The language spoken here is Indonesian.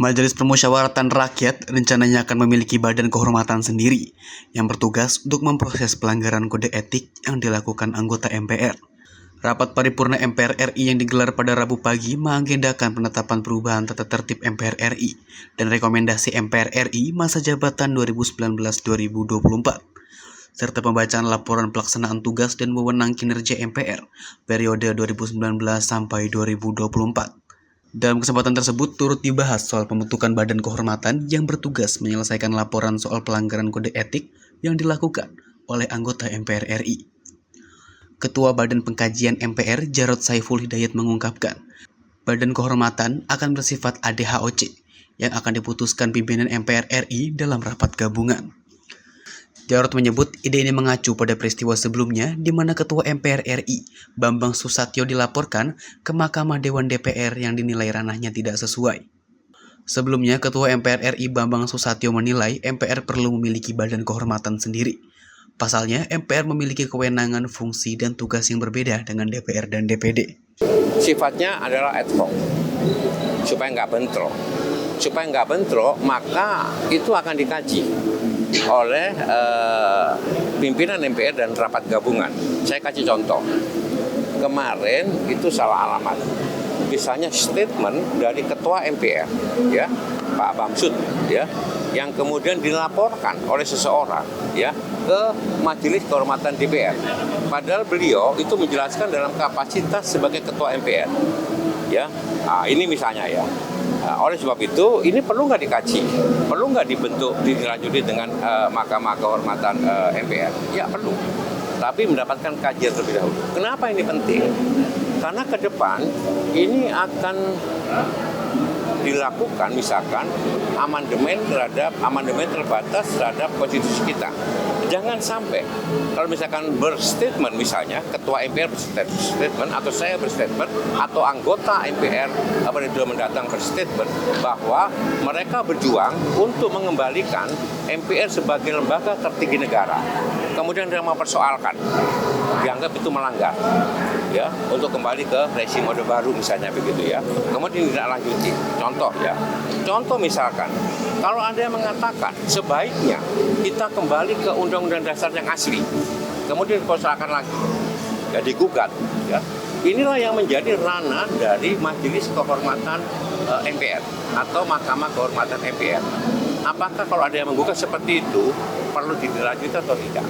Majelis Permusyawaratan Rakyat rencananya akan memiliki badan kehormatan sendiri yang bertugas untuk memproses pelanggaran kode etik yang dilakukan anggota MPR. Rapat paripurna MPR RI yang digelar pada Rabu pagi mengagendakan penetapan perubahan tata tertib MPR RI dan rekomendasi MPR RI masa jabatan 2019-2024, serta pembacaan laporan pelaksanaan tugas dan wewenang kinerja MPR periode 2019 sampai 2024. Dalam kesempatan tersebut turut dibahas soal pembentukan badan kehormatan yang bertugas menyelesaikan laporan soal pelanggaran kode etik yang dilakukan oleh anggota MPR RI. Ketua Badan Pengkajian MPR Jarod Saiful Hidayat mengungkapkan, badan kehormatan akan bersifat ADHOC yang akan diputuskan pimpinan MPR RI dalam rapat gabungan. Jarod menyebut ide ini mengacu pada peristiwa sebelumnya di mana Ketua MPR RI, Bambang Susatyo dilaporkan ke Mahkamah Dewan DPR yang dinilai ranahnya tidak sesuai. Sebelumnya, Ketua MPR RI Bambang Susatyo menilai MPR perlu memiliki badan kehormatan sendiri. Pasalnya, MPR memiliki kewenangan, fungsi, dan tugas yang berbeda dengan DPR dan DPD. Sifatnya adalah ad hoc, supaya nggak bentrok. Supaya nggak bentrok, maka itu akan dikaji oleh pimpinan MPR dan rapat gabungan. Saya kasih contoh. Kemarin itu salah alamat. Misalnya statement dari Ketua MPR, ya, Pak Bamsud, ya, yang kemudian dilaporkan oleh seseorang, ya, ke Majelis Kehormatan DPR. Padahal beliau itu menjelaskan dalam kapasitas sebagai Ketua MPR, ya. Nah, ini misalnya ya. Oleh sebab itu, ini perlu nggak dikaji? Perlu nggak dibentuk, dilanjuti dengan Mahkamah Kehormatan MPR? Ya, perlu. Tapi mendapatkan kajian terlebih dahulu. Kenapa ini penting? Karena ke depan ini akan dilakukan misalkan amandemen terbatas terhadap konstitusi kita. Jangan sampai kalau misalkan berstatement, misalnya Ketua MPR berstatement atau saya berstatement atau anggota MPR periode mendatang berstatement bahwa mereka berjuang untuk mengembalikan MPR sebagai lembaga tertinggi negara. Kemudian dia mempersoalkan, dianggap itu melanggar, ya, untuk kembali ke rezim orde baru misalnya begitu ya. Kemudian tidak lanjuti. Contoh misalkan, kalau ada yang mengatakan sebaiknya kita kembali ke Undang-Undang Dasar yang asli, kemudian dipersoalkan lagi, ya, digugat, ya. Inilah yang menjadi ranah dari Majelis Kehormatan MPR atau Mahkamah Kehormatan MPR. Apakah kalau ada yang menggugat seperti itu perlu dilanjutkan atau tidak?